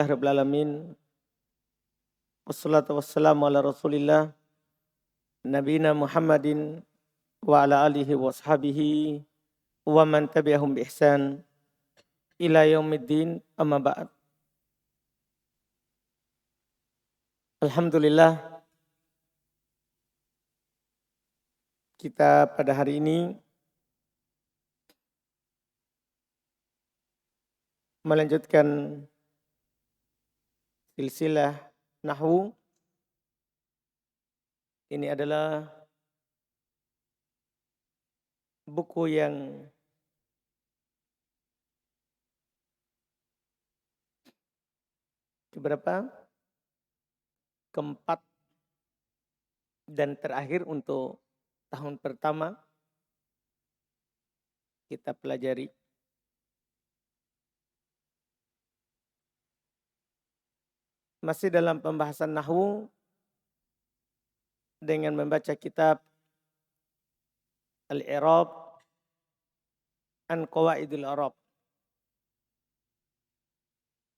Rabbil alamin. Wassalatu wassalamu ala Rasulillah nabiyina Muhammadin wa ala alihi wa sahbihi wa man tabi'ahum bi ihsan ila yaumiddin, amma ba'd. Alhamdulillah, kita pada hari ini melanjutkan silsilah nahwu. Ini adalah buku yang keberapa? Keempat dan terakhir untuk tahun pertama kita pelajari. Masih dalam pembahasan nahwu dengan membaca kitab Al-I'rab an Qawaidil I'rab,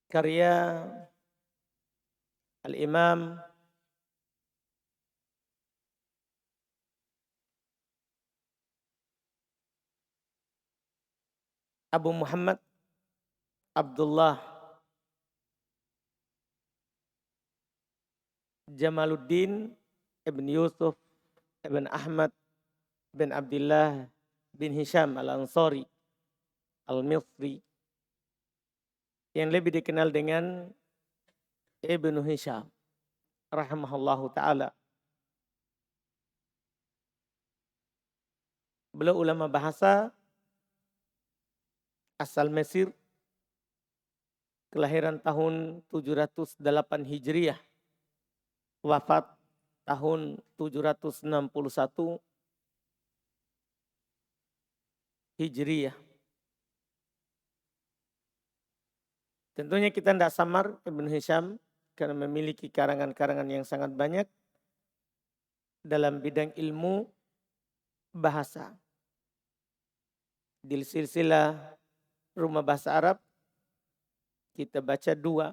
karya Al-Imam Abu Muhammad Abdullah Jamaluddin ibn Yusuf ibn Ahmad bin Abdullah bin Hisham al-Ansari al-Misri, yang lebih dikenal dengan Ibnu Hisham rahimahullahu ta'ala. Beliau ulama bahasa asal Mesir, kelahiran tahun 708 Hijriah, wafat tahun 761 Hijriah. Tentunya kita tidak samar Ibnu Hisham karena memiliki karangan-karangan yang sangat banyak dalam bidang ilmu bahasa. Di silsilah Rumah Bahasa Arab kita baca 2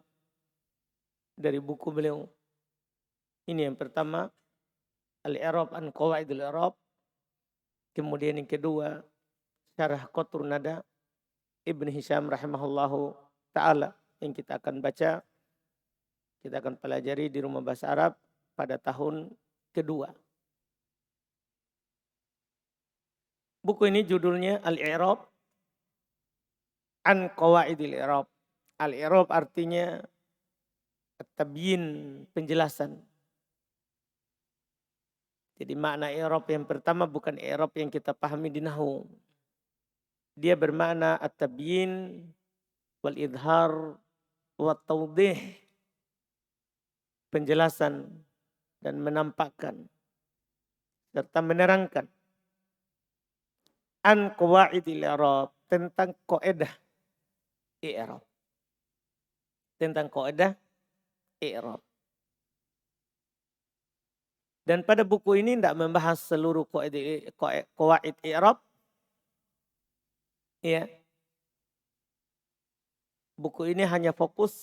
dari buku beliau. Ini yang pertama, Al-I'rab an Qawaidil I'rab. Kemudian yang kedua, Syarah Qatrun Nada Ibnu Hisham rahimahullahu ta'ala, yang kita akan baca, kita akan pelajari di Rumah Bahasa Arab pada tahun kedua. Buku ini judulnya Al-I'rab an Qawaidil I'rab. Al-I'rab artinya at-tabyin, penjelasan. Jadi makna i'rab yang pertama bukan i'rab yang kita pahami di nahwu. Dia bermakna at-tabyin wal idhar wat tawdih, penjelasan dan menampakkan serta menerangkan. An qawaidil i'rab, tentang kaidah i'rab. Tentang kaidah i'rab. Dan pada buku ini tidak membahas seluruh qawaid i'rab. Ya. Buku ini hanya fokus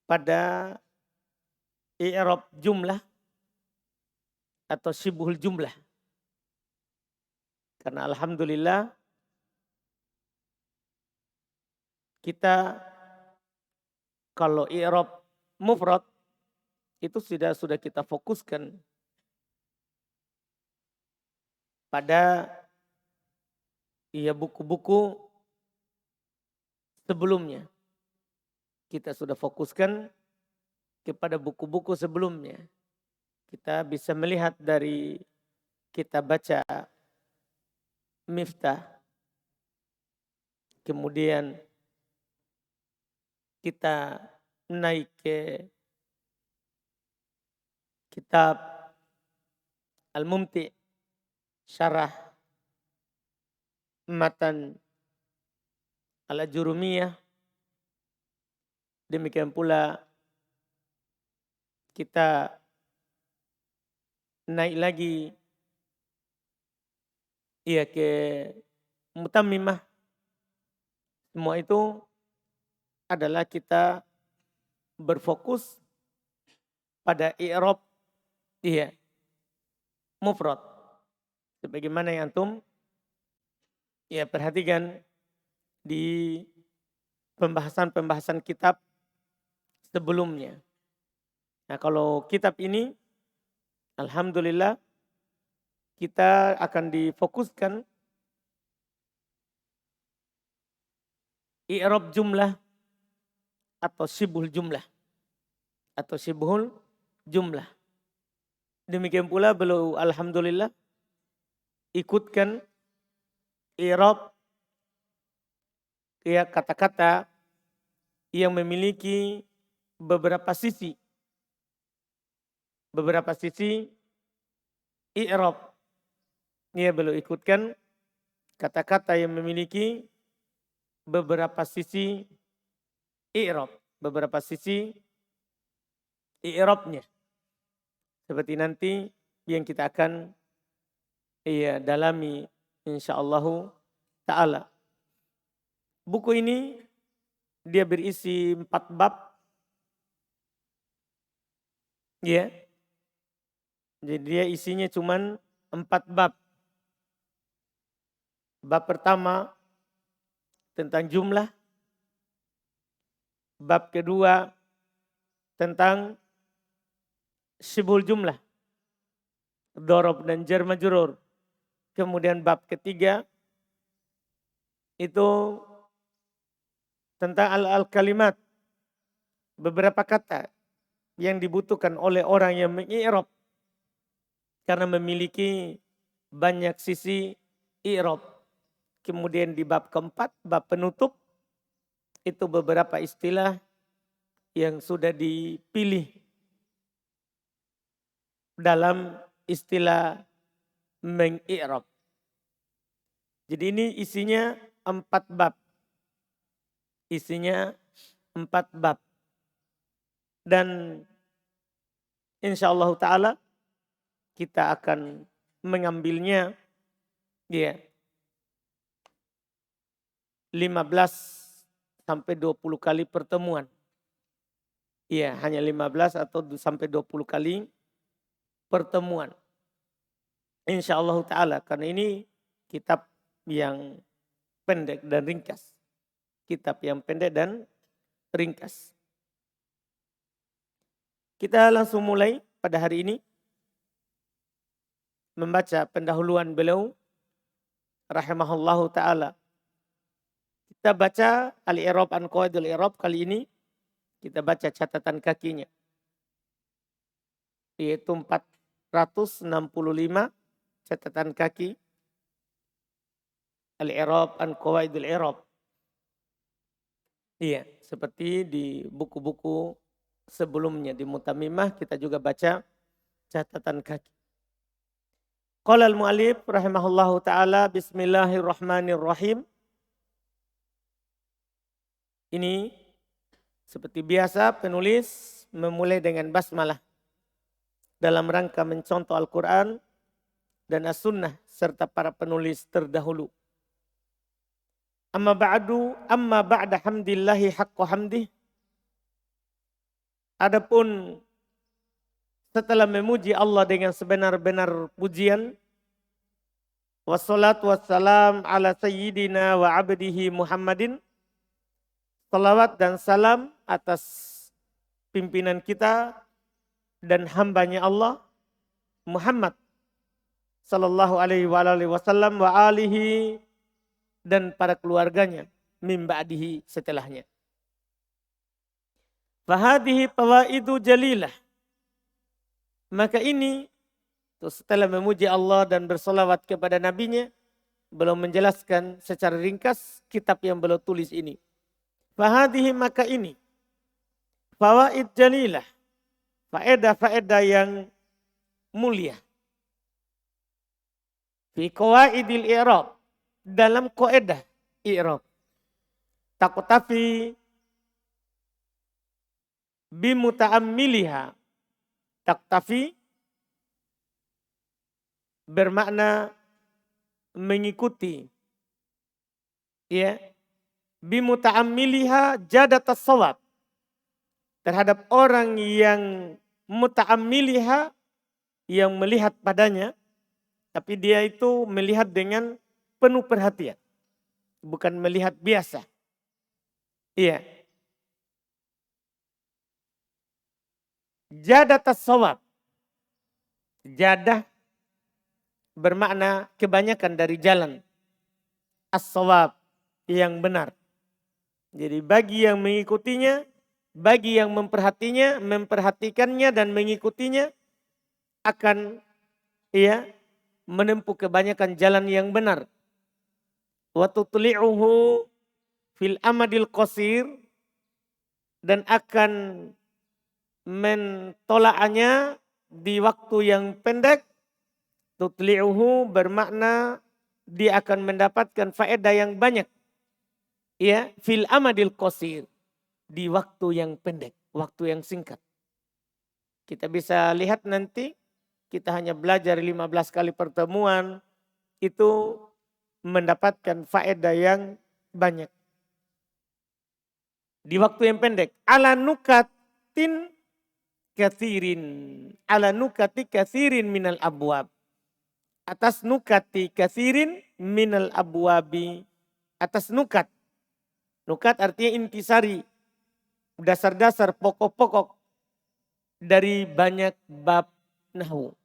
pada i'rab jumlah atau syibhul jumlah. Karena alhamdulillah kita kalau i'rab mufrad itu sudah kita fokuskan pada buku-buku sebelumnya. Kita sudah fokuskan kepada buku-buku sebelumnya. Kita bisa melihat dari kita baca Miftah, kemudian kita naik ke kitab Al-Mumti' Syarah Matan Al-Ajurumiyah. Demikian pula kita naik lagi ke Mutammimah. Semua itu adalah kita berfokus pada i'rab mufrad. Sebagaimana yang antum perhatikan di pembahasan-pembahasan kitab sebelumnya. Nah, kalau kitab ini alhamdulillah kita akan difokuskan i'rab jumlah atau syibhul jumlah. Demikian pula beliau alhamdulillah ikutkan i'rab kata-kata yang memiliki beberapa sisi i'rab. Beliau ikutkan kata-kata yang memiliki beberapa sisi i'rab, i'rabnya. Seperti nanti yang kita akan dalami insyaallah ta'ala. Buku ini dia berisi 4 bab. Jadi dia isinya cuman 4 bab. Bab pertama tentang jumlah. Bab kedua tentang syibhul jumlah, dhorob dan jar majrur. Kemudian bab ketiga itu tentang al-kalimat, beberapa kata yang dibutuhkan oleh orang yang mengi'rab karena memiliki banyak sisi i'rab. Kemudian di bab keempat, bab penutup, itu beberapa istilah yang sudah dipilih dalam istilah mengi'rab. Jadi ini isinya 4 bab. Dan insyaallah ta'ala kita akan mengambilnya 15 sampai 20 kali pertemuan. Hanya 15 atau sampai 20 kali pertemuan. Insyaallah ta'ala, karena ini kitab yang pendek dan ringkas. Kita langsung mulai pada hari ini membaca pendahuluan beliau rahimahullahu ta'ala. Kita baca al-i'rab an qawaidul i'rab. Kali ini kita baca catatan kakinya, yaitu 465 catatan kaki al-i'rab an qawaidul i'rab. Seperti di buku-buku sebelumnya di Mutamimah kita juga baca catatan kaki. Qala al-mu'allif rahimahullahu ta'ala, bismillahirrahmanirrahim. Ini seperti biasa penulis memulai dengan basmalah dalam rangka mencontoh Al-Quran dan As-Sunnah serta para penulis terdahulu. Amma ba'da hamdillahi haqqa hamdih. Adapun setelah memuji Allah dengan sebenar-benar pujian, wassalatu wassalam ala sayyidina wa abdihi Muhammadin. Salawat dan salam atas pimpinan kita dan hambanya Allah Muhammad sallallahu alaihi wasallam wa alihi, dan para keluarganya min ba'dihi, setelahnya. Fahadihi fawaidu jalilah. Maka ini setelah memuji Allah dan bersolawat kepada nabinya, beliau menjelaskan secara ringkas kitab yang beliau tulis ini. Fahadihi, maka ini fawaid jalilah, faedah-faedah yang mulia. Fi qawaidil i'rab, dalam kaidah i'rab. Taqtafi bimuta'ammiliha. Taqtafi bermakna mengikuti, bimuta'ammiliha jadatas shawab. Terhadap orang yang muta'ammiliha, yang melihat padanya, tapi dia itu melihat dengan penuh perhatian. Bukan melihat biasa. Iya. Jadatas shawab. Jadah bermakna kebanyakan dari jalan. As-shawab, yang benar. Jadi bagi yang mengikutinya, bagi yang memperhatikannya dan mengikutinya akan menempuh kebanyakan jalan yang benar. Wa tutli'uhu fil amadil qasir, dan akan mentolaknya di waktu yang pendek. Tutli'uhu bermakna dia akan mendapatkan faedah yang banyak. Ya, fil amadil qasir, di waktu yang pendek, waktu yang singkat. Kita bisa lihat nanti, kita hanya belajar 15 kali pertemuan, itu mendapatkan faedah yang banyak. Di waktu yang pendek. Ala nukatin kathirin. Ala nukati kathirin minal abwab. Atas nukati kathirin minal abwabi. Atas nukat. Nukat artinya intisari. Dasar-dasar pokok-pokok dari banyak bab nahwu.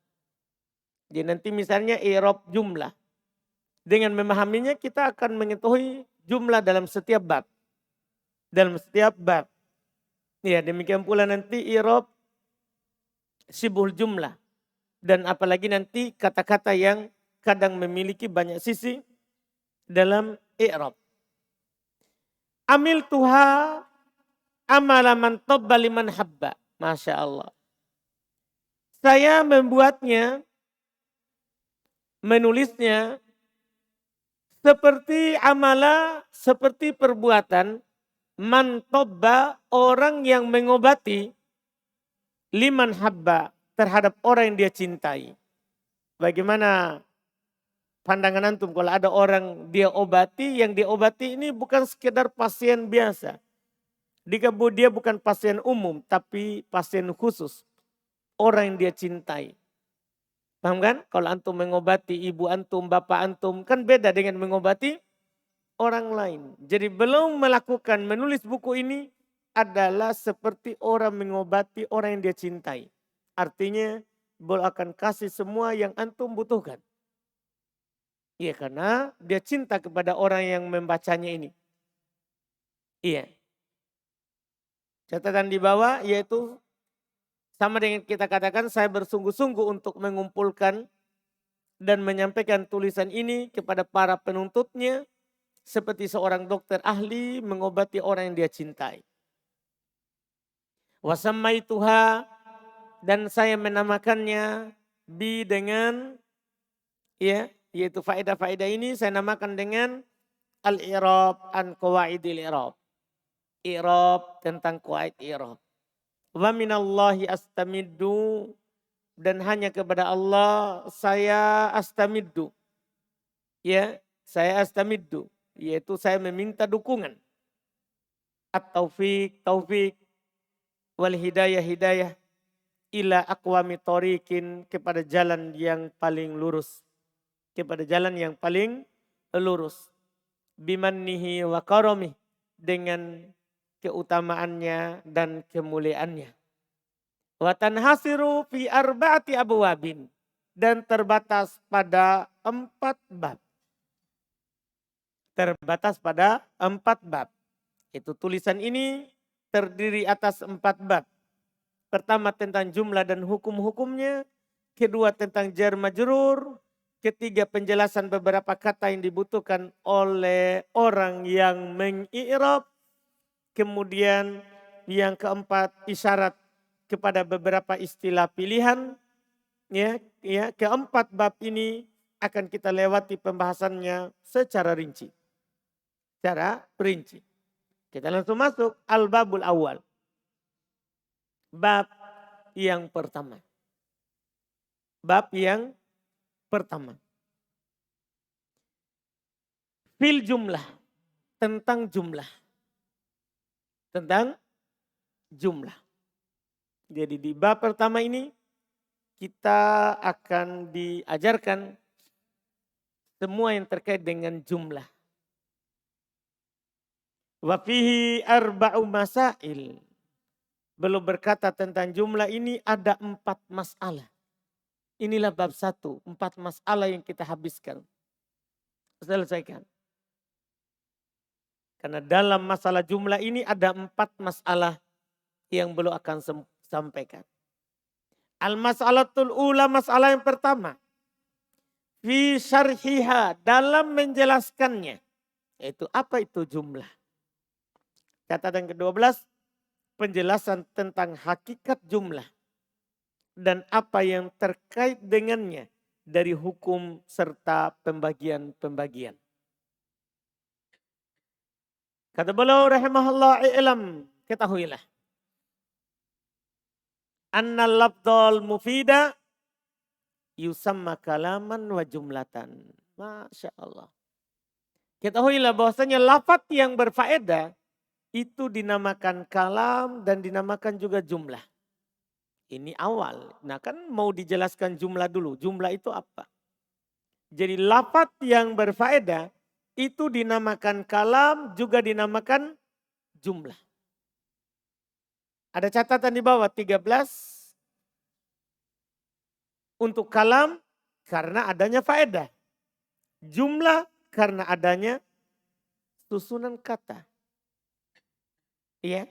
Jadi nanti misalnya i'rab jumlah. Dengan memahaminya kita akan mengetahui jumlah dalam setiap bab. Dalam setiap bab. Ya, demikian pula nanti i'rab sibul jumlah. Dan apalagi nanti kata-kata yang kadang memiliki banyak sisi dalam i'rab. Amil tuha amalaman tobba liman habba. Masya Allah. Saya membuatnya, menulisnya seperti amala, seperti perbuatan man tobba, orang yang mengobati, liman habba, terhadap orang yang dia cintai. Bagaimana pandangan antum kalau ada orang dia obati, yang dia obati ini bukan sekedar pasien biasa. Dia bukan pasien umum, tapi pasien khusus. Orang yang dia cintai. Paham kan? Kalau antum mengobati ibu antum, bapak antum, kan beda dengan mengobati orang lain. Jadi belum melakukan menulis buku ini adalah seperti orang mengobati orang yang dia cintai. Artinya beliau akan kasih semua yang antum butuhkan. Iya, karena dia cinta kepada orang yang membacanya ini. Iya. Catatan di bawah yaitu sama dengan kita katakan saya bersungguh-sungguh untuk mengumpulkan dan menyampaikan tulisan ini kepada para penuntutnya seperti seorang dokter ahli mengobati orang yang dia cintai. Wasammaituha, dan saya menamakannya dengan yaitu faedah-faedah ini saya namakan dengan al-i'rab an qawaidil i'rab. I'rab tentang qawaid i'rab. Wa minallahi astamiddu, dan hanya kepada Allah saya astamiddu. Ya, saya astamiddu, yaitu saya meminta dukungan. At-taufiq, taufik, wal hidayah, ila aqwami tariqin, kepada jalan yang paling lurus. Kepada jalan yang paling lurus. Bimannihi wa karamih, dengan keutamaannya dan kemuliaannya. Wa tanhasiru fi arba'ati abwabin, dan terbatas pada 4 bab. Terbatas pada 4 bab. Itu tulisan ini terdiri atas 4 bab. Pertama tentang jumlah dan hukum-hukumnya. Kedua tentang jar majrur. Ketiga penjelasan beberapa kata yang dibutuhkan oleh orang yang mengi'rab. Kemudian yang keempat isyarat kepada beberapa istilah pilihan. Keempat bab ini akan kita lewati pembahasannya secara rinci. Secara perinci. Kita langsung masuk al-babul awal. Bab yang pertama. Bab yang pertama. Fil jumlah. tentang jumlah. Tentang jumlah. Jadi di bab pertama ini kita akan diajarkan semua yang terkait dengan jumlah. Wa fihi arba'u masail. Belum berkata tentang jumlah ini ada 4 masalah. Inilah bab 1, 4 masalah yang kita habiskan. Selesaikan. Karena dalam masalah jumlah ini ada 4 masalah yang belum akan sampaikan. Al-mas'alatul ula, masalah yang pertama. Fi syarhiha, dalam menjelaskannya. Yaitu apa itu jumlah. Catatan ke-12, penjelasan tentang hakikat jumlah. Dan apa yang terkait dengannya dari hukum serta pembagian-pembagian. Kata beliau rahimahullah, i'lam, ketahuilah. Annal lafdhal mufida yusamma kalaman wa jumlatan. Masya Allah. Ketahuilah bahwasanya lafaz yang berfaedah itu dinamakan kalam dan dinamakan juga jumlah. Ini awal. Nah kan mau dijelaskan jumlah dulu. Jumlah itu apa? Jadi lafaz yang berfaedah itu dinamakan kalam, juga dinamakan jumlah. Ada catatan di bawah 13. Untuk kalam karena adanya faedah. Jumlah karena adanya susunan kata. Iya.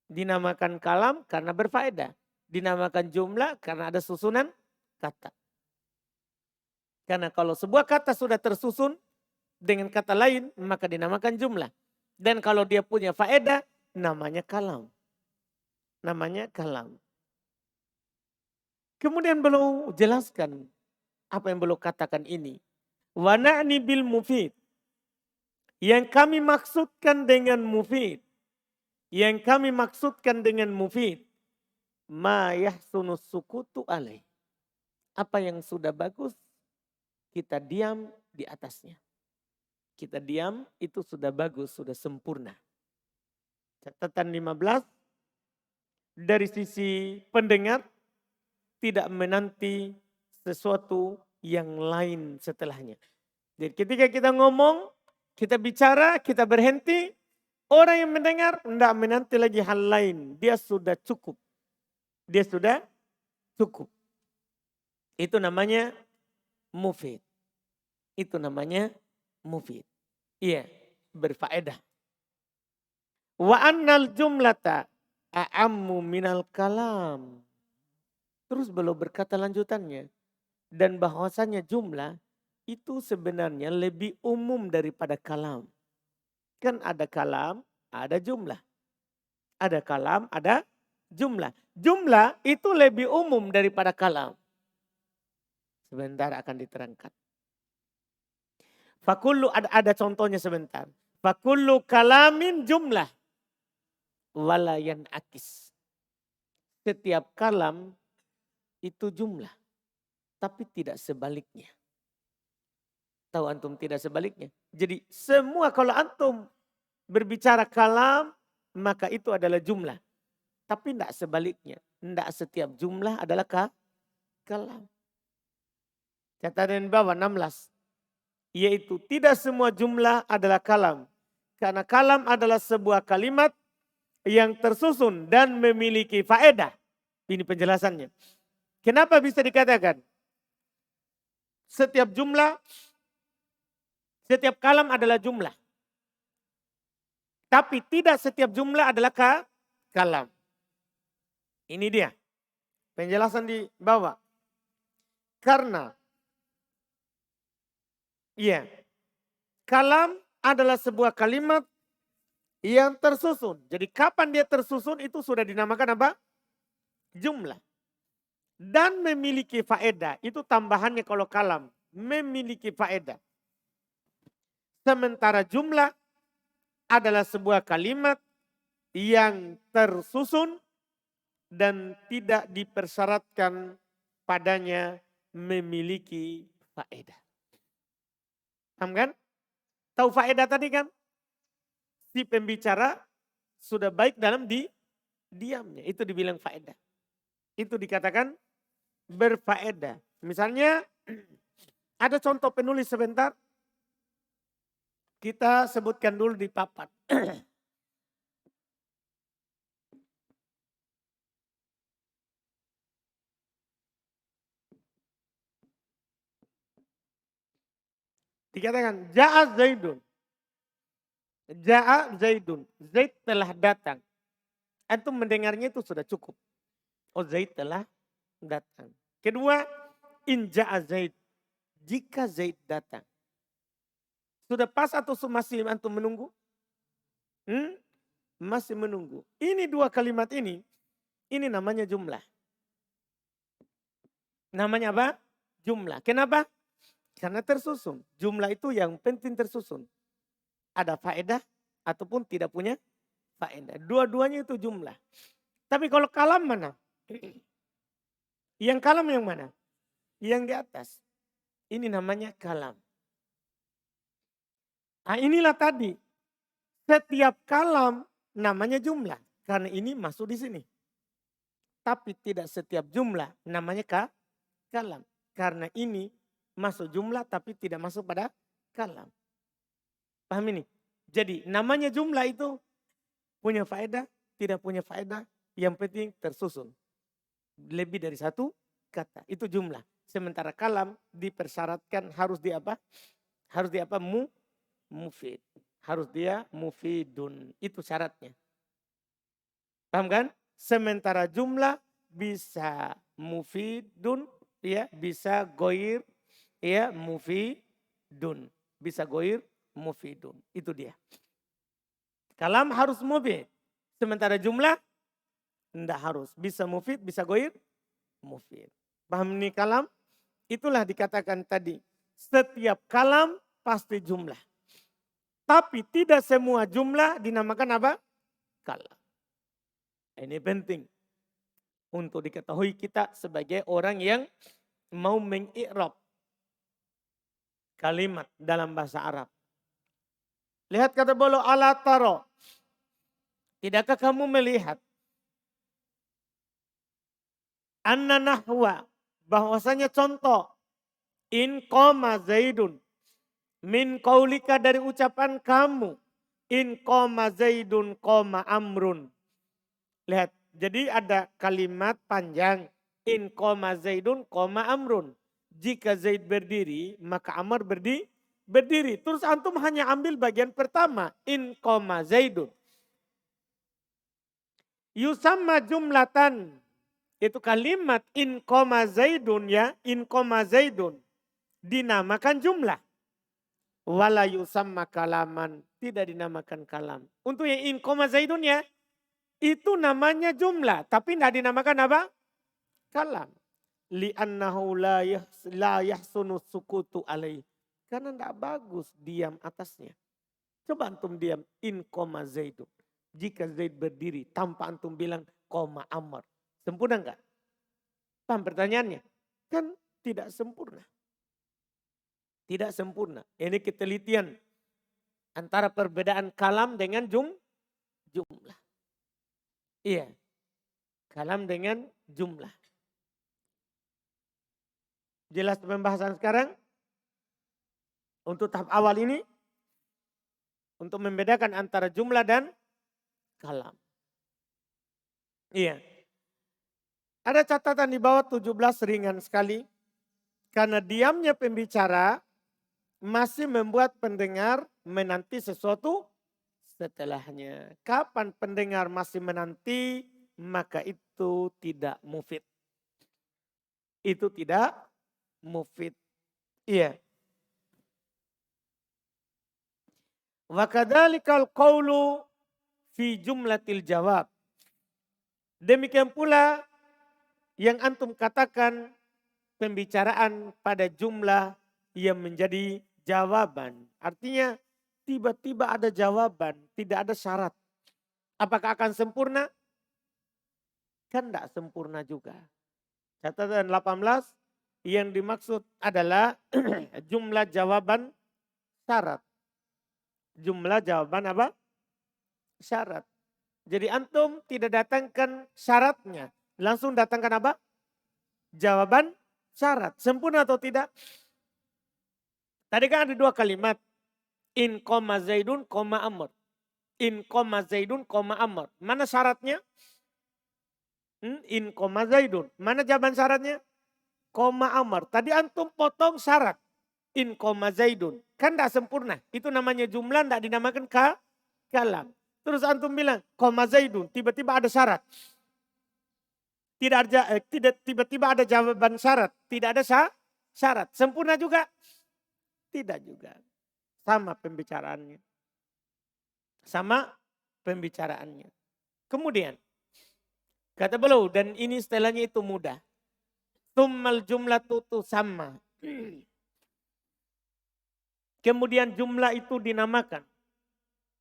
Dinamakan kalam karena berfaedah. Dinamakan jumlah karena ada susunan kata. Karena kalau sebuah kata sudah tersusun dengan kata lain, maka dinamakan jumlah. Dan kalau dia punya faedah, namanya kalam. Namanya kalam. Kemudian beliau jelaskan apa yang beliau katakan ini. Wa na'ni bil mufid. Yang kami maksudkan dengan mufid. Yang kami maksudkan dengan mufid. Ma yahsunus sukutu alaih. Apa yang sudah bagus, kita diam di atasnya. Kita diam itu sudah bagus, sudah sempurna. Catatan 15. Dari sisi pendengar tidak menanti sesuatu yang lain setelahnya. Jadi ketika kita ngomong, kita bicara, kita berhenti, orang yang mendengar tidak menanti lagi hal lain. Dia sudah cukup. Dia sudah cukup. Itu namanya mufid. Itu namanya mufid. Iya, berfaedah. Wa annal jumlata a'ammu minal kalam. Terus beliau berkata lanjutannya. Dan bahwasannya jumlah itu sebenarnya lebih umum daripada kalam. Kan ada kalam, ada jumlah. Ada kalam, ada jumlah. Jumlah itu lebih umum daripada kalam. Sebentar akan diterangkan. Fakullu ada contohnya sebentar. Fakullu kalamin jumlah. Walayan akis. Setiap kalam itu jumlah. Tapi tidak sebaliknya. Tahu antum tidak sebaliknya. Jadi semua kalau antum berbicara kalam, maka itu adalah jumlah. Tapi tidak sebaliknya. Tidak setiap jumlah adalah kalam. Catatan bawah 16. Yaitu tidak semua jumlah adalah kalam. Karena kalam adalah sebuah kalimat yang tersusun dan memiliki faedah. Ini penjelasannya. Kenapa bisa dikatakan setiap jumlah, setiap kalam adalah jumlah. Tapi tidak setiap jumlah adalah kalam. Ini dia. Penjelasan di bawah. Karena kalam adalah sebuah kalimat yang tersusun. Jadi kapan dia tersusun itu sudah dinamakan apa? Jumlah. Dan memiliki faedah. Itu tambahannya kalau kalam. Memiliki faedah. Sementara jumlah adalah sebuah kalimat yang tersusun dan tidak dipersyaratkan padanya memiliki faedah. Paham kan? Tahu faedah tadi kan? Si pembicara sudah baik dalam diamnya. Itu dibilang faedah. Itu dikatakan berfaedah. Misalnya ada contoh penulis sebentar. Kita sebutkan dulu di papan. Dikatakan Ja'a Zaidun. Ja'a Zaidun. Zaid telah datang. Antum mendengarnya itu sudah cukup. Oh, Zaid telah datang. Kedua, in ja'a Zaid. Jika Zaid datang. Sudah pas atau masih antum menunggu? Masih menunggu. Ini dua kalimat ini namanya jumlah. Namanya apa? Jumlah. Kenapa? Karena tersusun. Jumlah itu yang penting tersusun. Ada faedah ataupun tidak punya faedah. Dua-duanya itu jumlah. Tapi kalau kalam mana? Yang kalam yang mana? Yang di atas. Ini namanya kalam. Nah, inilah tadi. Setiap kalam namanya jumlah. Karena ini masuk di sini. Tapi tidak setiap jumlah namanya kalam. Karena ini masuk jumlah tapi tidak masuk pada kalam. Paham ini? Jadi namanya jumlah itu punya faedah, tidak punya faedah. Yang penting tersusun. Lebih dari satu kata. Itu jumlah. Sementara kalam dipersyaratkan harus di apa? Harus di apa? Mufid. Harus dia mufidun. Itu syaratnya. Paham kan? Sementara jumlah bisa mufidun, ya, bisa goir, ya, mufidun. Bisa goir, mufidun. Itu dia. Kalam harus mufid. Sementara jumlah tidak harus. Bisa mufid, bisa goir, mufid. Paham ini kalam? Itulah dikatakan tadi. Setiap kalam pasti jumlah. Tapi tidak semua jumlah dinamakan apa? Kalam. Ini penting. Untuk diketahui kita sebagai orang yang mau mengi'rab kalimat dalam bahasa Arab. Lihat kata bolo ala taro. Tidakkah kamu melihat? Anna nahwa. Bahwasanya contoh. In qoma zaidun. Min qaulika dari ucapan kamu. In qoma zaidun qoma amrun. Lihat. Jadi ada kalimat panjang. In qoma zaidun qoma amrun. Jika Zaid berdiri maka Amr berdiri. Terus antum hanya ambil bagian pertama. In qoma zaidun. Yusamma jumlatan. Itu kalimat in qoma zaidun ya. In qoma zaidun. Dinamakan jumlah. Wala yusamma kalaman. Tidak dinamakan kalam. Untuk yang in qoma zaidun ya. Itu namanya jumlah. Tapi tidak dinamakan apa? Kalam. Li'annahu la yahsunu sukutu alaih. Karena tidak bagus diam atasnya. Coba antum diam. In qoma zaidun. Jika Zaid berdiri tanpa antum bilang qoma Amr. Sempurna enggak? Paham pertanyaannya? Kan tidak sempurna. Tidak sempurna. Ini ketelitian antara perbedaan kalam dengan jumlah. Iya. Kalam dengan jumlah. Jelas pembahasan sekarang? Untuk tahap awal ini. Untuk membedakan antara jumlah dan kalam. Iya. Ada catatan di bawah 17 ringan sekali. Karena diamnya pembicara masih membuat pendengar menanti sesuatu setelahnya. Kapan pendengar masih menanti, maka itu tidak mufid. Itu tidak mufid. Iya. Wa kadzalikal qaulu fi jumlatil jawab. Demikian pula yang antum katakan pembicaraan pada jumlah yang menjadi jawaban. Artinya tiba-tiba ada jawaban, tidak ada syarat. Apakah akan sempurna? Kan tidak sempurna juga. Catatan 18 yang dimaksud adalah jumlah jawaban syarat. Jumlah jawaban apa? syarat. Jadi antum tidak datangkan syaratnya. Langsung datangkan apa? Jawaban syarat. Sempurna atau tidak? Tadi kan ada dua kalimat. In koma zaidun koma amr. In koma zaidun koma amr. Mana syaratnya? In koma zaidun. Mana jawaban syaratnya? Koma amr. Tadi antum potong syarat. In koma zaidun. Kan tidak sempurna. Itu namanya jumlah, tidak dinamakan kalam. Terus antum bilang koma zaidun. Tiba-tiba ada syarat. Tidak tiba-tiba ada jawaban syarat. Tidak ada syarat. Sempurna juga? Tidak juga. Sama pembicaraannya. Sama pembicaraannya. Kemudian kata beliau, dan ini istilahnya itu mudah. Tummal jumlah tutu sama. Kemudian jumlah itu dinamakan.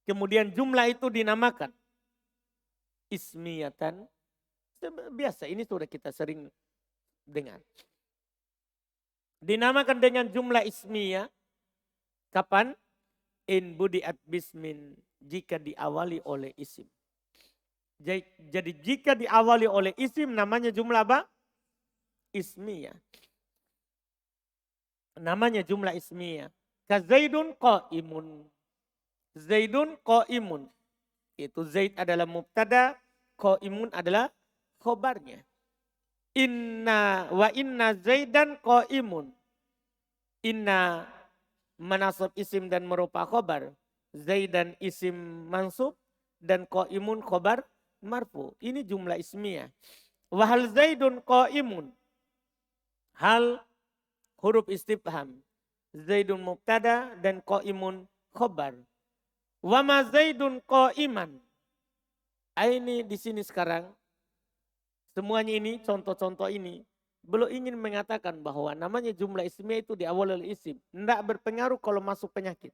Kemudian jumlah itu dinamakan ismiyatan. Biasa, ini sudah kita sering dengar. Dinamakan dengan jumlah ismiyah. Kapan? In budiat bismin. Jika diawali oleh isim. Jadi jika diawali oleh isim namanya jumlah apa? Ismiyah. Namanya jumlah ismiyah. Zaidun qa'imun. Zaidun qa'imun. Itu Zaid adalah mubtada, qa'imun adalah khobarnya. Inna Zaidan qa'imun. Inna manasab isim dan merupakan khobar. Zaidan isim mansub dan qa'imun khobar marfu. Ini jumlah ismiyah. Wahal Zaidun qa'imun. Hal huruf istifham. Zaidun mubtada dan qa'imun khobar. Wa ma Zaidun qa'iman. Ini di sini sekarang semuanya ini contoh-contoh ini belum ingin mengatakan bahwa namanya jumlah ismiyah itu diawali oleh isim. Tidak berpengaruh kalau masuk penyakit.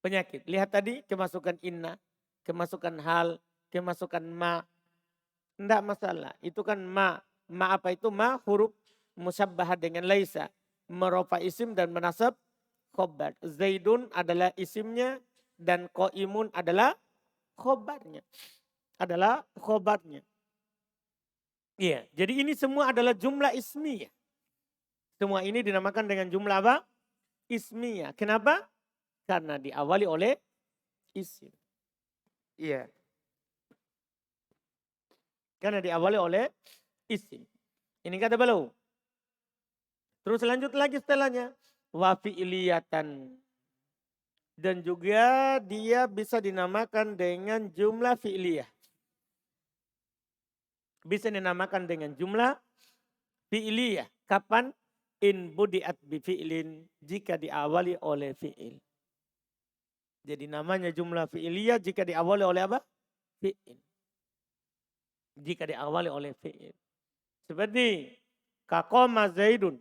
Penyakit. Lihat tadi kemasukan inna, kemasukan hal, kemasukan ma. Tidak masalah. Itu kan ma. Ma apa itu? Ma huruf musyabbah dengan laisa. Merofa isim dan menasab khobar. Zaidun adalah isimnya dan qa'imun adalah khobarnya. Adalah khobarnya. Iya, jadi ini semua adalah jumlah ismiyah. Semua ini dinamakan dengan jumlah apa? Ismiyah. Kenapa? Karena diawali oleh isim. Iya. Karena diawali oleh isim. Ini kata beliau. Terus lanjut lagi setelahnya. Wa fi'liyatan. Dan juga dia bisa dinamakan dengan jumlah fi'liyah. Bisa dinamakan dengan jumlah fi'liyah. Kapan? In budiat bi fi'lin. Jika diawali oleh fi'il. Jadi namanya jumlah fi'liyah jika diawali oleh apa? Fi'il. Jika diawali oleh fi'il. Seperti kaqoma Zaidun.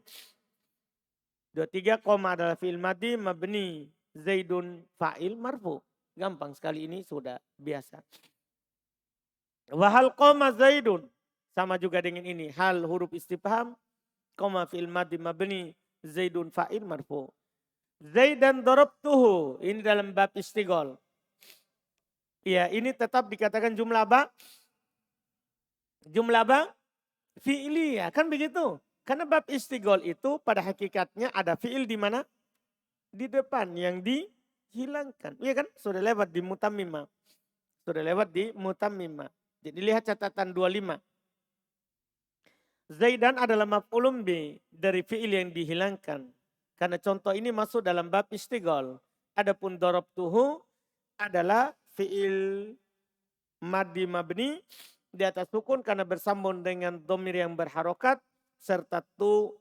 23 koma adalah fi'il madi mabni. Zaidun fa'il marfu. Gampang sekali, ini sudah biasa. Wahal qoma Zaidun. Sama juga dengan ini. Hal huruf istifham. Koma fi'il madi mabni. Zaidun fa'il marfu. Zaidan darabtuhu. Ini dalam bab istigol. Ya, ini tetap dikatakan jumlah apa? Jumlah apa? Fi'liyah. Kan begitu. Karena bab istigol itu pada hakikatnya ada fi'il di mana? Di depan yang dihilangkan. Iya kan? Sudah lewat di mutammimah. Sudah lewat di mutammimah. Jadi lihat catatan 25. Zaidan adalah maf'ulun bi dari fi'il yang dihilangkan. Karena contoh ini masuk dalam bab istigol. Adapun darabtuhu adalah fi'il maddi mabni di atas sukun karena bersambung dengan domir yang berharokat. Serta tu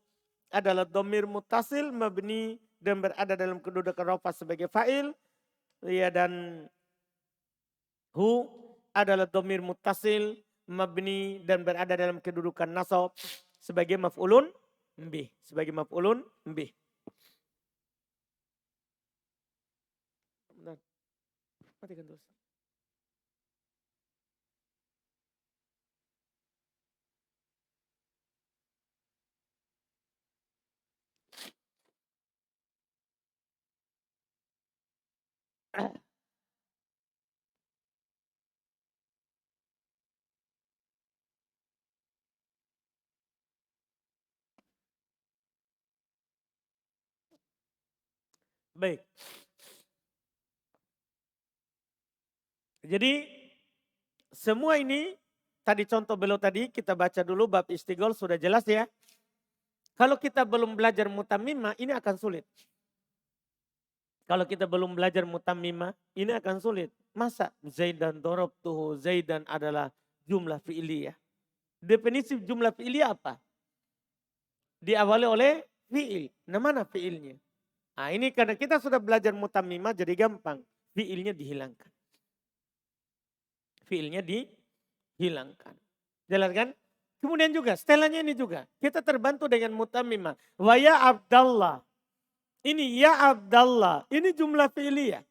adalah domir mutasil mabni dan berada dalam kedudukan rafa sebagai fa'il. Ya, dan hu adalah domir mutasil mabni dan berada dalam kedudukan nasab sebagai maf'ulun bih. Sebagai maf'ulun bih. Benar. Matikan terus. Baik. Jadi semua ini tadi contoh beliau tadi kita baca dulu bab istigol sudah jelas ya. Kalau kita belum belajar mutamimah ini akan sulit. Kalau kita belum belajar mutamimah ini akan sulit. Masa Zaidan darabtuhu, Zaidan adalah jumlah fi'liyah. Definisi jumlah fi'liyah apa? Diawali oleh fi'il. Nah mana fi'ilnya? Nah ini karena kita sudah belajar mutamimah jadi gampang. Fi'ilnya dihilangkan. Fi'ilnya dihilangkan. Jelas kan? Kemudian juga setelahnya ini juga. Kita terbantu dengan mutamimah. Wa ya Abdallah. Ini ya Abdallah. Ini jumlah fi'liyah.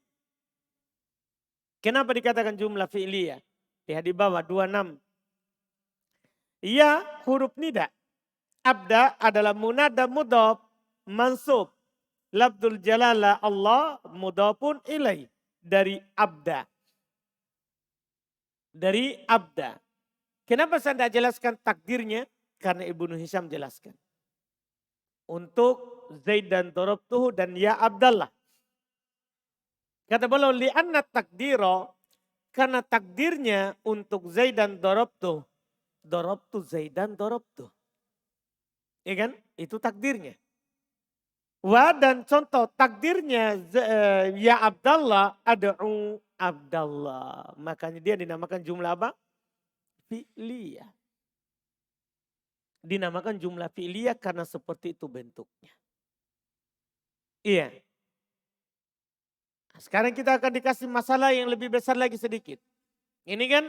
Kenapa dikatakan jumlah fi'liyah? Lihat di bawah 26. Ya huruf nida. Abda adalah munada mudhaf mansub. Lafdzul jalalah Allah mudhafun ilaih. Dari abda. Dari abda. Kenapa saya tidak jelaskan takdirnya? Karena Ibnu Hisham jelaskan. Untuk Zaid dan darabtuhu dan ya Abdallah. Kata beliau li'anna takdiro. Karena takdirnya untuk Zaid dan darabtuh. Darabtu Zaidan darabtuh. Ya kan? Itu takdirnya. Wa dan contoh takdirnya ya Abdallah ad'u Abdallah. Makanya dia dinamakan jumlah apa? Fi'liyah. Dinamakan jumlah fi'liyah karena seperti itu bentuknya. Iya. Sekarang kita akan dikasih masalah yang lebih besar lagi sedikit. Ini kan,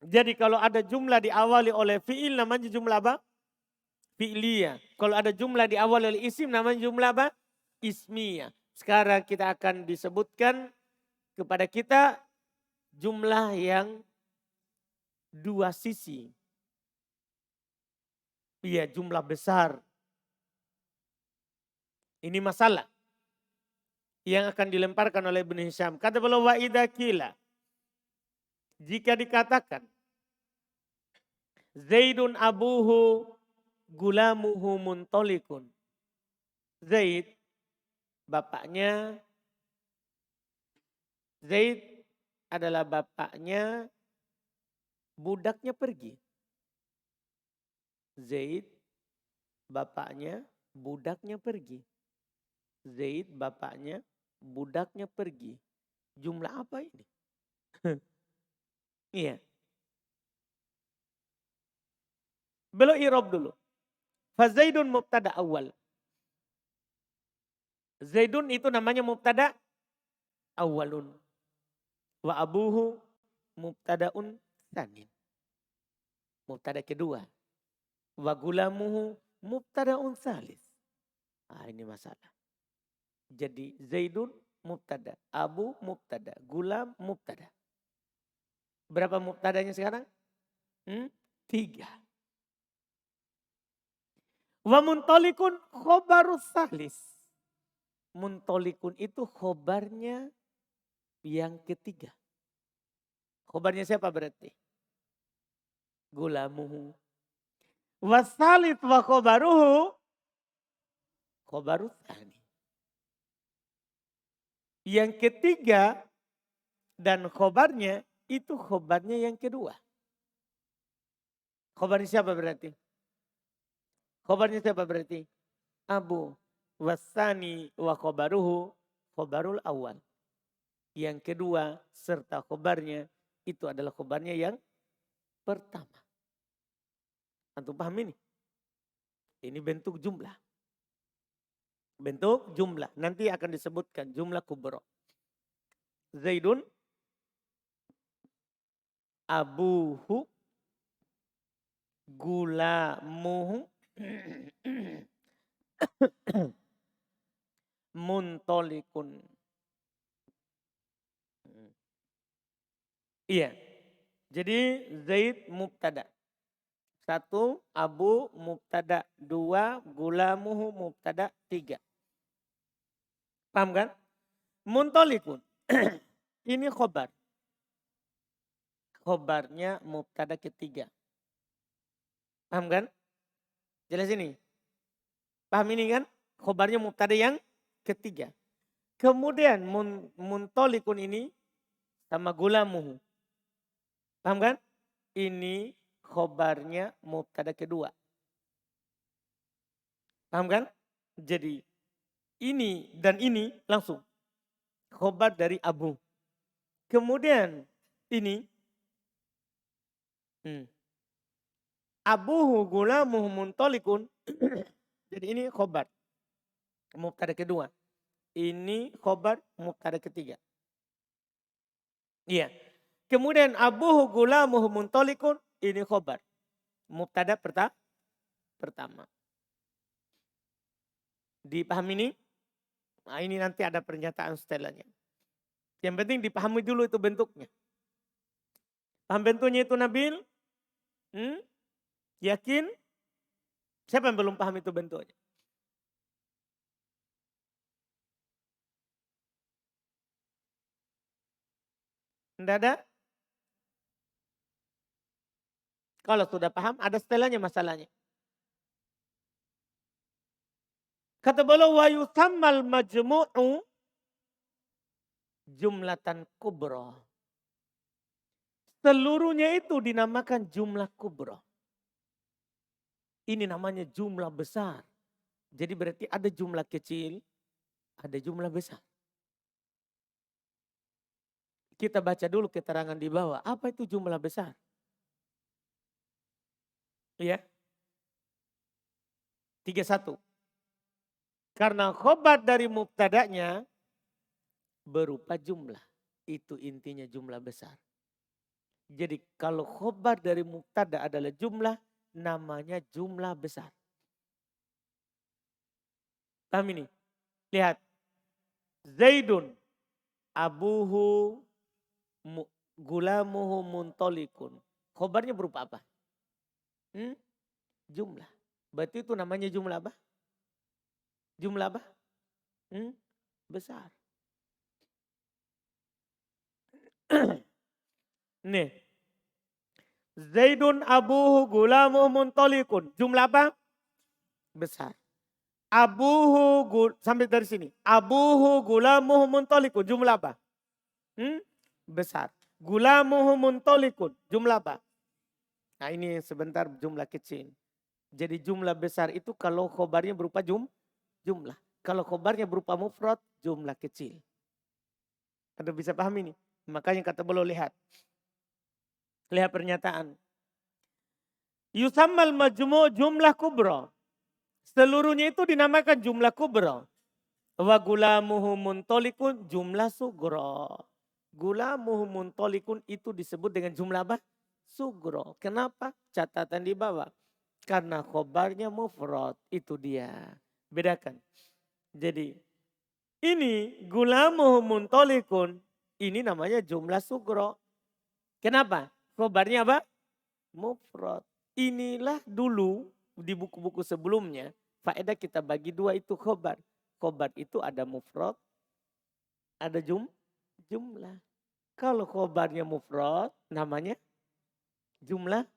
jadi kalau ada jumlah diawali oleh fi'il namanya jumlah apa? Fi'liyah. Kalau ada jumlah diawali oleh isim namanya jumlah apa? Ismiyah. Sekarang kita akan disebutkan kepada kita jumlah yang dua sisi. Iya, jumlah besar. Ini masalah yang akan dilemparkan oleh Ibnu Hisham. Kata beliau wa idza qila. Jika dikatakan Zaidun abuhu gulamuhu muntolikun. Zaid bapaknya, Zaid adalah bapaknya, budaknya pergi. Zaid bapaknya, budaknya pergi. Zaid bapaknya, budaknya pergi. Jumlah apa ini? Iya. Beliau irob dulu. Fazaidun mubtada awal. Zaidun itu namanya mubtada awalun. Wa abuhu mubtadaun tsanin. Mubtada kedua. Wa gulamuhu mubtadaun tsalis. Ah ini masalah. Jadi Zaidun mubtada, Abu mubtada, gulam mubtada. Berapa mubtadanya sekarang? 3. Wa muntolikun khobarus salis. Muntolikun itu khobarnya yang ketiga. Khobarnya siapa berarti? Gulamuhu. Wasalit wa khobaruhu. Khobarus tsani. Yang ketiga dan khobarnya itu khobarnya yang kedua. Khobarnya siapa berarti? Khobarnya siapa berarti? Abu. Wasani wa khobaruhu khobarul awal. Yang kedua serta khobarnya itu adalah khobarnya yang pertama. Antum paham ini? Ini bentuk jumlah. Bentuk jumlah. Nanti akan disebutkan jumlah kubro. Zaidun abuhu gulamuhu muntolikun. Iya. Jadi Zaid mubtada. 1 Abu mubtada. 2 gulamuhu mubtada. 3. Paham kan? Muntolikun. Ini khobar. Khobarnya mubtada ketiga. Paham kan? Jelas ini? Paham ini kan? Khobarnya mubtada yang ketiga. Kemudian muntolikun ini sama gulamuhu. Paham kan? Ini khobarnya mubtada kedua. Paham kan? Jadi ini dan ini langsung khobar dari abu. Kemudian ini abuhu gulamuhu muntolikun. Jadi ini khobar mubtada kedua. Ini khobar mubtada ketiga. Iya. Kemudian abuhu gulamuhu muntolikun. Ini khobar mubtada pertama. Dipahami ini? Nah, ini nanti ada pernyataan setelahnya. Yang penting dipahami dulu itu bentuknya. Paham bentuknya itu Nabil? Yakin? Siapa yang belum paham itu bentuknya? Tidak ada? Kalau sudah paham, ada setelahnya masalahnya. Kata beliau wa yusammal majmu'u jumlatan kubra. Seluruhnya itu dinamakan jumlah kubra. Ini namanya jumlah besar. Jadi berarti ada jumlah kecil, ada jumlah besar. Kita baca dulu keterangan di bawah. Apa itu jumlah besar? Ya. 31. Karena khobar dari mubtadanya berupa jumlah. Itu intinya jumlah besar. Jadi kalau khobar dari mubtada adalah jumlah, namanya jumlah besar. Paham ini? Lihat. Zaidun abuhu gulamuhu muntolikun. Khobarnya berupa apa? Jumlah. Berarti itu namanya jumlah apa? Jumlah apa? Besar. Nih. Zaidun abuhu gulamuhu muntolikun. Jumlah apa? Besar. Sampai dari sini. Abuhu gulamuhu muntolikun. Jumlah apa? Besar. Gulamuhu muntolikun. Jumlah apa? Nah ini sebentar jumlah kecil. Jadi jumlah besar itu kalau khobarnya berupa jumlah. Kalau khobarnya berupa mufrad, jumlah kecil. Anda bisa paham ini? Makanya kata beliau lihat. Lihat pernyataan. Yusammal majmu' jumlah kubra. Seluruhnya itu dinamakan jumlah kubra. Wa gulamuhu muntolikun jumlah sugro. Gulamuhu muntolikun itu disebut dengan jumlah apa? Sugro. Kenapa? Catatan di bawah. Karena khobarnya mufrad. Itu dia. Bedakan. Jadi ini gulamuhu muntolikun. Ini namanya jumlah sugro. Kenapa? Khobarnya apa? Mufrad. Inilah dulu di buku-buku sebelumnya. Faedah kita bagi dua itu khobar. Khobar itu ada mufrad. Ada jumlah. Kalau khobarnya mufrad namanya jumlah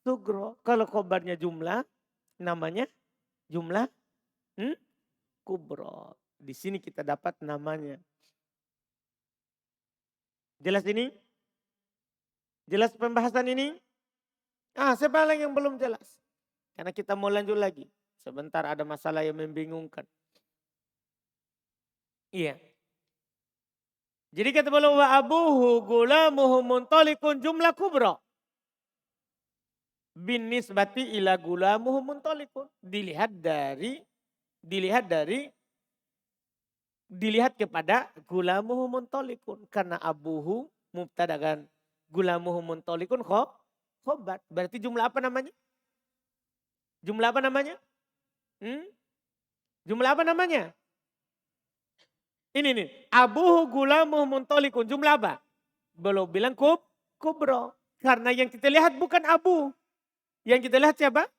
sugro. Kalau khobarnya jumlah namanya jumlah kubro. Di sini kita dapat namanya. Jelas ini? Jelas pembahasan ini? Siapa lagi yang belum jelas? Karena kita mau lanjut lagi. Sebentar ada masalah yang membingungkan. Iya. Jadi kata beliau wa abuhu gulamuhu muntolikun jumlah kubra. Bin nisbati ila gulamuhu muntolikun. Dilihat kepada gulamuhu muntolikun. Karena abuhu mubtada kan. Gulamuhu muntolikun khobar. Berarti jumlah apa namanya? Jumlah apa namanya? Jumlah apa namanya? Ini nih. Abuhu gulamuhu muntolikun. Jumlah apa? Belum bilang kubro. Karena yang kita lihat bukan abu. Yang kita lihat siapa?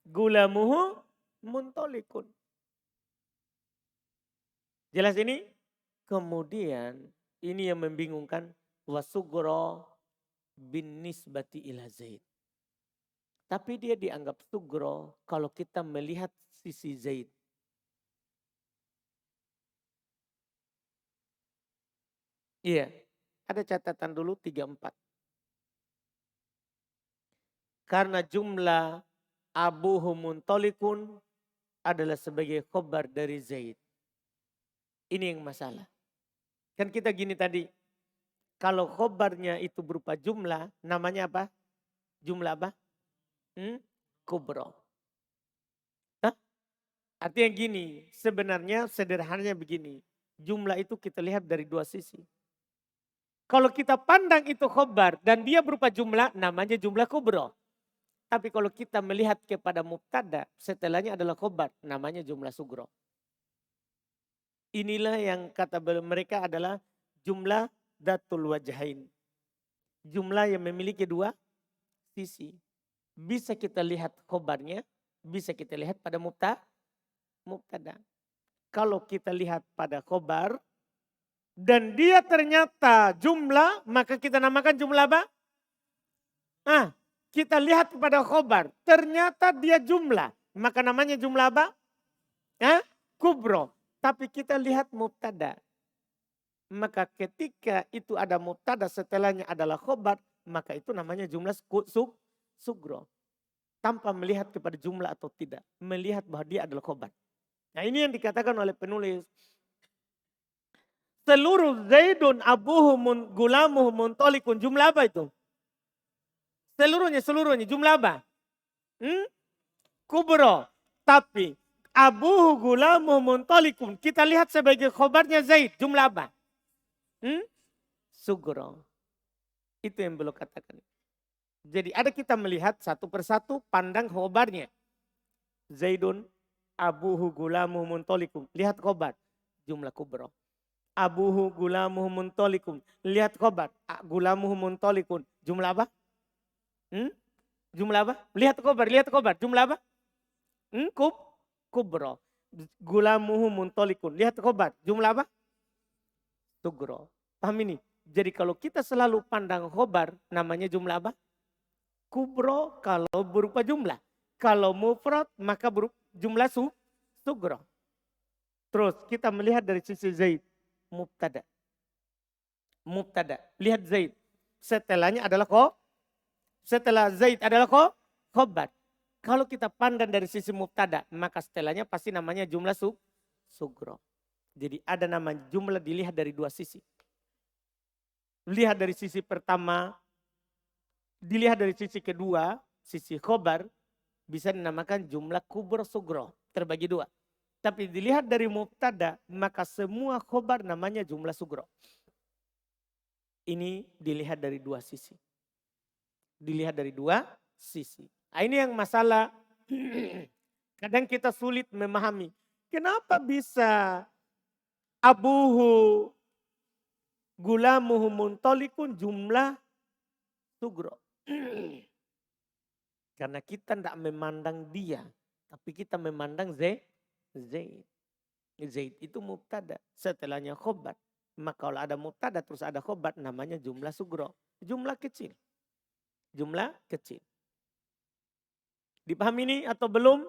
Gulamuhu muntolikun. Jelas ini? Kemudian ini yang membingungkan. Wasugro bin nisbati ila Zaid. Tapi dia dianggap sugro kalau kita melihat sisi Zaid. Iya, ada catatan dulu 34. Karena jumlah abuhu muntolikun adalah sebagai khobar dari Zaid. Ini yang masalah. Kan kita gini tadi, kalau khobarnya itu berupa jumlah, namanya apa? Jumlah apa? Kubro. Hah? Artinya gini, sebenarnya sederhananya begini. Jumlah itu kita lihat dari dua sisi. Kalau kita pandang itu khobar dan dia berupa jumlah, namanya jumlah kubro. Tapi kalau kita melihat kepada mubtada, setelahnya adalah khobar, namanya jumlah sugro. Inilah yang kata mereka adalah jumlah datul wajahin. Jumlah yang memiliki dua sisi. Bisa kita lihat khobarnya, bisa kita lihat pada mubtada. Kalau kita lihat pada khobar, dan dia ternyata jumlah, maka kita namakan jumlah apa? Kita lihat kepada khobar, ternyata dia jumlah, maka namanya jumlah apa? Kubro. Tapi kita lihat mubtada. Maka ketika itu ada mubtada setelahnya adalah khobar, maka itu namanya jumlah sugro. Tanpa melihat kepada jumlah atau tidak. Melihat bahwa dia adalah khobar. Nah ini yang dikatakan oleh penulis. Seluruh Zaidun abuhu gulamuhu muntolikun. Jumlah apa itu? Seluruhnya. Jumlah apa? Kubro. Tapi abuhu gulamuhu muntolikun. Kita lihat sebagai khobarnya Zaid. Jumlah apa? Sugro. Itu yang belum katakan. Jadi ada kita melihat satu persatu pandang khobarnya. Zaidun abuhu gulamuhu muntolikun. Lihat khobar. Jumlah kubro. Abuhu gulamuhu muntolikun. Lihat khobar. Gulamuhu muntolikun. Jumlah apa? Jumlah apa? Lihat khobar. Jumlah apa? Kubro. Gulamuhu muntolikun. Lihat khobar. Jumlah apa? Sugro. Paham ini? Jadi kalau kita selalu pandang khobar, namanya jumlah apa? Kubro kalau berupa jumlah. Kalau mufrad maka berupa jumlah sugro. Terus kita melihat dari sisi Zaid. Mubtada. Lihat Zaid. Setelahnya adalah setelah Zaid adalah khobar. Kalau kita pandang dari sisi mubtada, maka setelahnya pasti namanya jumlah sugro. Jadi ada nama jumlah dilihat dari dua sisi. Lihat dari sisi pertama, dilihat dari sisi kedua, sisi khobar, bisa dinamakan jumlah kubro sugro. Terbagi dua. Tapi dilihat dari mubtada, maka semua khobar namanya jumlah sugro. Ini dilihat dari dua sisi. Nah, ini yang masalah. Kadang kita sulit memahami. Kenapa bisa abuhu gulamuhu muntolikun jumlah sugro. Karena kita tidak memandang dia. Tapi kita memandang Zaid. Zaid itu mubtada. Setelahnya khobar. Maka kalau ada mubtada terus ada khobar namanya jumlah sugro. Jumlah kecil. Dipahami ini atau belum?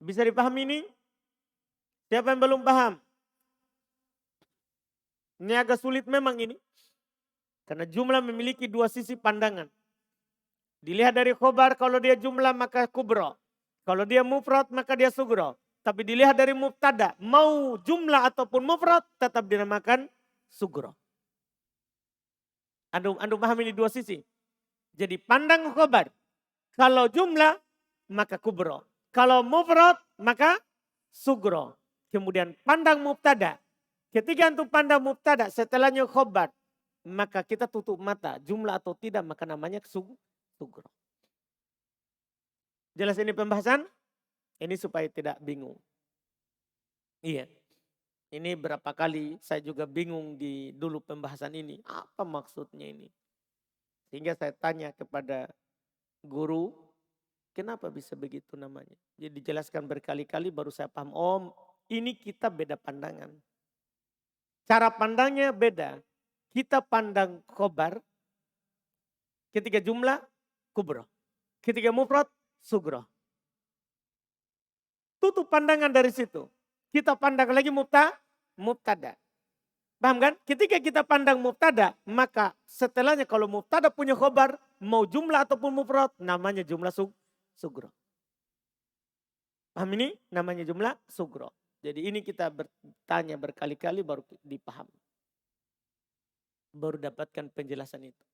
Bisa dipahami ini? Siapa yang belum paham? Ini agak sulit memang ini. Karena jumlah memiliki dua sisi pandangan. Dilihat dari khobar, kalau dia jumlah maka kubro. Kalau dia mufrad maka dia sugro. Tapi dilihat dari mubtada, mau jumlah ataupun mufrad tetap dinamakan sugro. Anda paham ini dua sisi. Jadi pandang khobar. Kalau jumlah maka kubro. Kalau mufrad maka sugro. Kemudian pandang mubtada. Ketika antum pandang mubtada setelahnya khobar. Maka kita tutup mata. Jumlah atau tidak maka namanya sugro. Jelas ini pembahasan? Ini supaya tidak bingung. Iya. Ini berapa kali saya juga bingung di dulu pembahasan ini. Apa maksudnya ini? Sehingga saya tanya kepada guru. Kenapa bisa begitu namanya? Jadi dijelaskan berkali-kali baru saya paham. Oh ini kita beda pandangan. Cara pandangnya beda. Kita pandang khobar. Ketika jumlah kubro. Ketika mufrad sugro. tutup pandangan dari situ. Kita pandang lagi mubtada. Paham kan? Ketika kita pandang mubtada, maka setelahnya kalau mubtada punya khobar, mau jumlah ataupun mufrad, namanya jumlah sugro. Paham ini? Namanya jumlah sugro. Jadi ini kita bertanya berkali-kali baru dipahami. Baru dapatkan penjelasan itu.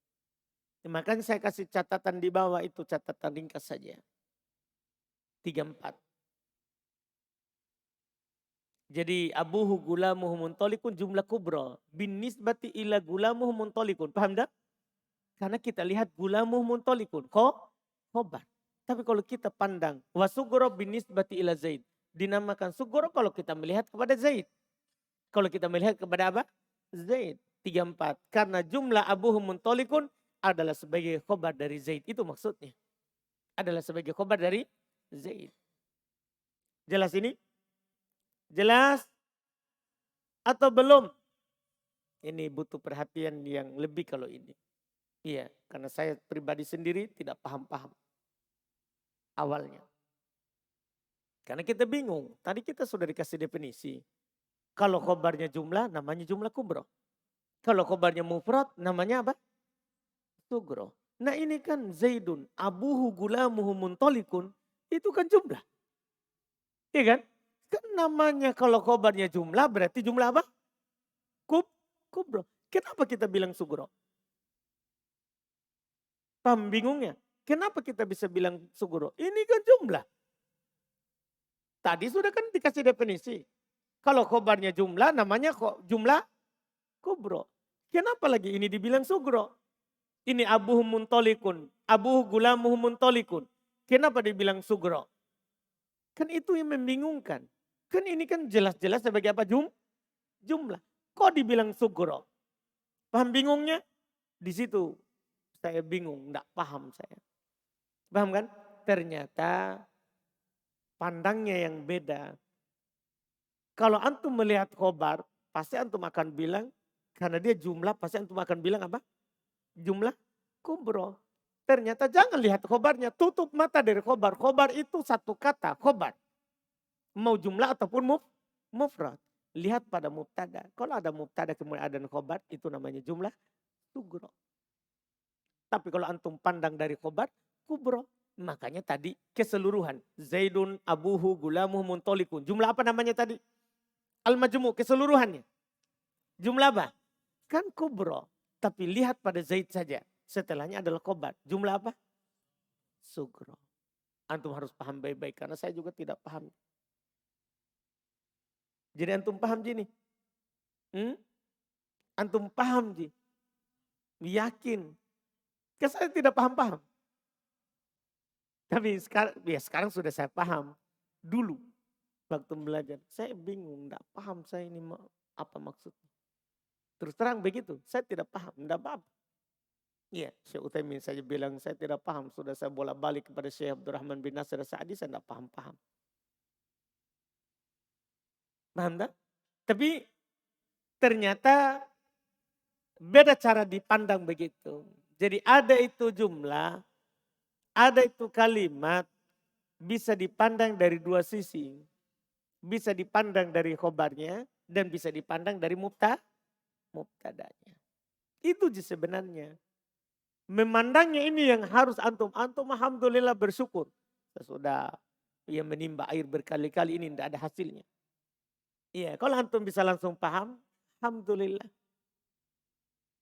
Makanya saya kasih catatan di bawah itu, catatan ringkas saja. 34. Jadi abuhu gulamuhu muntolikun jumlah kubro. Bin nisbati ila gulamuhu muntolikun. Paham tak? Karena kita lihat gulamuhu muntolikun. Khobar. Tapi kalau kita pandang. Wasugro bin nisbati ila Zaid. Dinamakan sugro kalau kita melihat kepada Zaid. Kalau kita melihat kepada apa? Zaid. 34. Karena jumlah abuhu muntolikun adalah sebagai khobar dari Zaid. Itu maksudnya. Adalah sebagai khobar dari Zaid. Jelas ini? Jelas atau belum? Ini butuh perhatian yang lebih kalau ini. Iya, karena saya pribadi sendiri tidak paham-paham awalnya. Karena kita bingung. Tadi kita sudah dikasih definisi. Kalau khobarnya jumlah, namanya jumlah kubro. Kalau khobarnya mufrad, namanya apa? Sugro. Nah ini kan Zaidun, abuhu gulamuhu muntolikun, itu kan jumlah. Iya kan? Kan namanya kalau khobarnya jumlah berarti jumlah apa? Kubro. Kenapa kita bilang sugro? Paham bingungnya? Kenapa kita bisa bilang sugro? Ini kan jumlah. Tadi sudah kan dikasih definisi. Kalau khobarnya jumlah namanya jumlah kubro. Kenapa lagi ini dibilang sugro? Ini abuhu muntolikun. Abuhu gulamuhu muntolikun. Kenapa dibilang sugro? Kan itu yang membingungkan. Kan ini kan jelas-jelas sebagai apa? Jumlah. Kok dibilang sugro? Paham bingungnya? Di situ saya bingung, enggak paham saya. Paham kan? Ternyata pandangnya yang beda. Kalau antum melihat khobar, pasti antum akan bilang, karena dia jumlah, pasti antum akan bilang apa? Jumlah kubro. Ternyata jangan lihat khobarnya, tutup mata dari khobar. Khobar itu satu kata, khobar. Mau jumlah ataupun mufrad. Lihat pada mubtada. Kalau ada mubtada kemudian ada khobar, itu namanya jumlah sugro. Tapi kalau antum pandang dari khobar, kubro. Makanya tadi keseluruhan. Zaidun, abuhu, gulamuhu, muntolikun. Jumlah apa namanya tadi? Al-majmu, keseluruhannya. Jumlah apa? Kan kubro. Tapi lihat pada Zaid saja. Setelahnya adalah khobar. Jumlah apa? Sugro. Antum harus paham baik-baik. Karena saya juga tidak paham. Jadi antum paham Ji nih? Antum paham Ji? Yakin? Karena saya tidak paham-paham. Tapi sekarang sudah saya paham. Dulu waktu belajar saya bingung, enggak paham saya ini apa maksudnya. Terus terang begitu, saya tidak paham, enggak apa-apa. Iya, Syekh Utsaimin saja bilang saya tidak paham. Sudah saya bolak-balik kepada Syekh Abdurrahman bin Nasir Sa'di, saya enggak paham-paham. Paham tak? Tapi ternyata beda cara dipandang begitu. Jadi ada itu jumlah, ada itu kalimat, bisa dipandang dari dua sisi. Bisa dipandang dari khobarnya dan bisa dipandang dari mubtadanya. Itu sebenarnya. Memandangnya ini yang harus antum alhamdulillah bersyukur. Sesudah ia menimba air berkali-kali ini tidak ada hasilnya. Iya, kalau antum bisa langsung paham, alhamdulillah.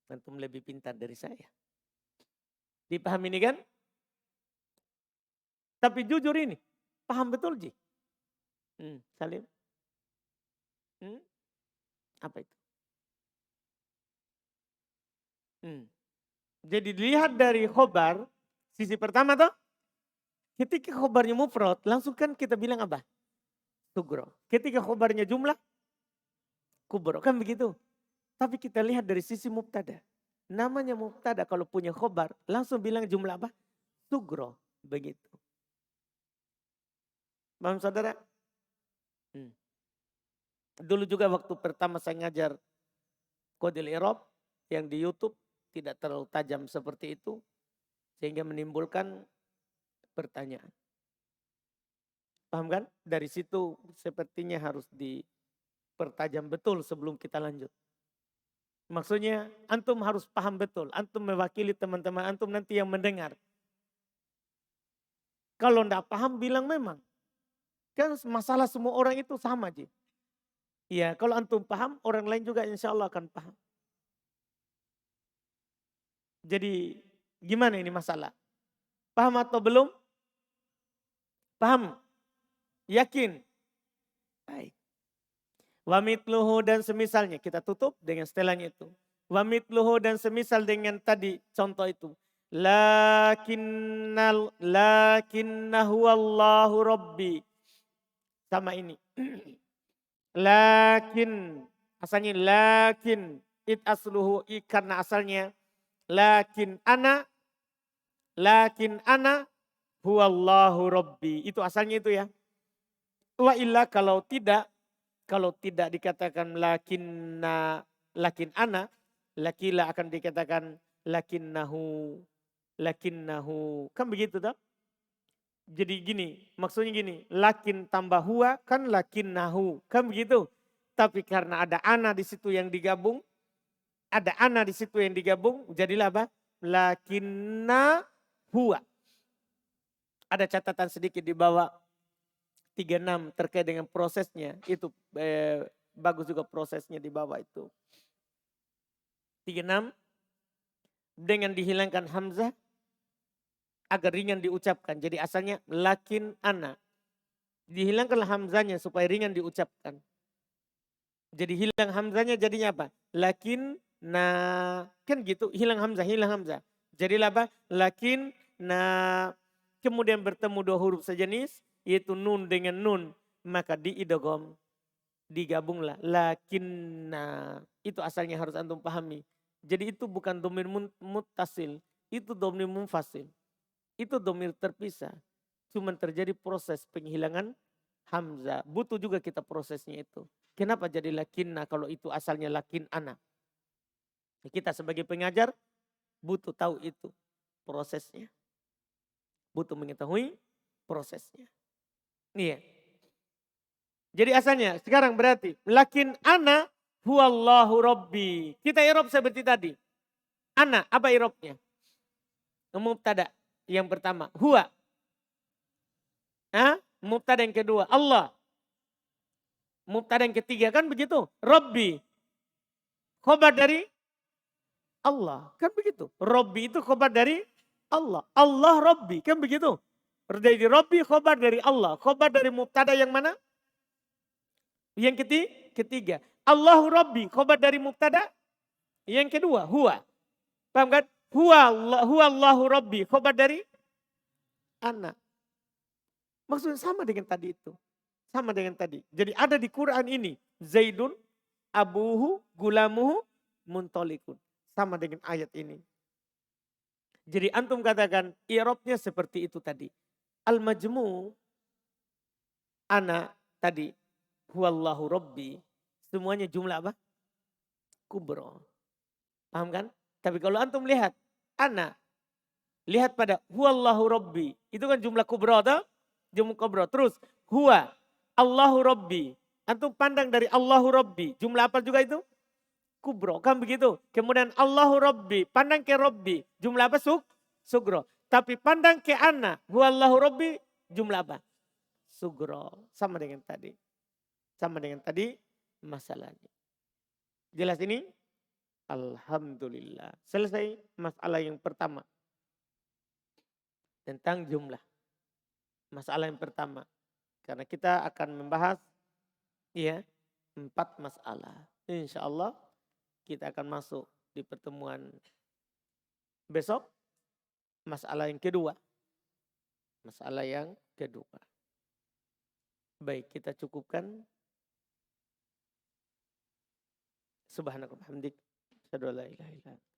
Antum lebih pintar dari saya. Dipahami ini kan? Tapi jujur ini, paham betul Ji? Salim? Apa itu? Jadi dilihat dari khobar, sisi pertama toh, ketika khobarnya mufrad, langsung kan kita bilang apa? Sugro. Ketika khobarnya jumlah, kubro. Kan begitu. Tapi kita lihat dari sisi mubtada. Namanya mubtada kalau punya khobar, langsung bilang jumlah apa? Sugro. Begitu. Paham saudara? Dulu juga waktu pertama saya ngajar Qadil I'rab yang di YouTube tidak terlalu tajam seperti itu sehingga menimbulkan pertanyaan. Paham kan? Dari situ sepertinya harus dipertajam betul sebelum kita lanjut. Maksudnya antum harus paham betul. Antum mewakili teman-teman antum nanti yang mendengar. Kalau enggak paham bilang memang. Kan masalah semua orang itu sama Ji. Ya kalau antum paham orang lain juga insya Allah akan paham. Jadi gimana ini masalah? Paham atau belum? Paham? Yakin? Baik. Wamitluhu dan semisalnya. Kita tutup dengan setelahnya itu. Wamitluhu dan semisal dengan tadi contoh itu. Lakinnahu Allahu Rabbi. Sama ini. Lakin. Asalnya lakin. It asluhu karena asalnya. Lakin ana huwallahu Rabbi. Itu asalnya itu ya. Wa illa kalau tidak dikatakan lakin ana, lakila akan dikatakan lakinnahu. Kan begitu tak? Jadi gini, maksudnya gini, lakin tambah huwa kan lakinnahu. Kan begitu? Tapi karena ada ana di situ yang digabung, jadilah apa? Lakinna huwa. Ada catatan sedikit di bawah 36 terkait dengan prosesnya. Itu bagus juga prosesnya di bawah itu. 36 dengan dihilangkan hamzah agar ringan diucapkan. Jadi asalnya lakin ana. Dihilangkan hamzahnya supaya ringan diucapkan. Jadi hilang hamzahnya jadinya apa? Lakin na. Kan gitu, hilang hamzah. Jadilah apa? Lakin na. Kemudian bertemu dua huruf sejenis. Yaitu nun dengan nun. Maka diidgham. Digabunglah. Lakinna. Itu asalnya harus antum pahami. Jadi itu bukan dhamir muttasil. Itu dhamir munfasil. Itu dhamir terpisah. Cuma terjadi proses penghilangan hamzah. Butuh juga kita prosesnya itu. Kenapa jadi lakinna kalau itu asalnya lakin ana? Kita sebagai pengajar butuh tahu itu prosesnya. Butuh mengetahui prosesnya. Iya. Jadi asalnya sekarang berarti lakin ana huwallahu Rabbi. Kita i'rab seperti tadi. Ana apa i'rabnya? Mubtada yang pertama, huwa. Mubtada yang kedua, Allah. Mubtada yang ketiga kan begitu, Rabbi. Khobar dari Allah, kan begitu. Rabbi itu khobar dari Allah. Allah Rabbi, kan begitu. Jadi Rabbi khobar dari Allah. Khobar dari mubtada yang mana? Yang ketiga. Allahu Rabbi, khobar dari mubtada. Yang kedua, huwa. Paham kan? Huwa Allahu Rabbi, khobar dari anak. Maksudnya sama dengan tadi itu. Sama dengan tadi. Jadi ada di Quran ini. Zaidun, abuhu, gulamuhu, muntolikun. Sama dengan ayat ini. Jadi antum katakan i'rabnya seperti itu tadi. Al-majmu' ana tadi. Huwallahu Rabbi. Semuanya jumlah apa? Kubro. Paham kan? Tapi kalau antum lihat. Ana. Lihat pada huwallahu Rabbi. Itu kan jumlah kubro atau? Jumlah kubro. Terus huwa. Allahu Rabbi. Antum pandang dari Allahu Rabbi. Jumlah apa juga itu? Kubro. Kan begitu. Kemudian Allahu Rabbi. Pandang ke Rabbi. Jumlah apa? Sugro. Tapi pandang ke ana. Huwallahu Rabbi. Jumlah apa? Sugro. Sama dengan tadi. Sama dengan tadi masalahnya. Jelas ini? Alhamdulillah. Selesai masalah yang pertama. Tentang jumlah. Masalah yang pertama. Karena kita akan membahas 4 masalah. Insya Allah kita akan masuk di pertemuan besok. Masalah yang kedua. Baik, kita cukupkan. Subhanakallahumma wa bihamdik. Asyhadu an la ilaha illa anta.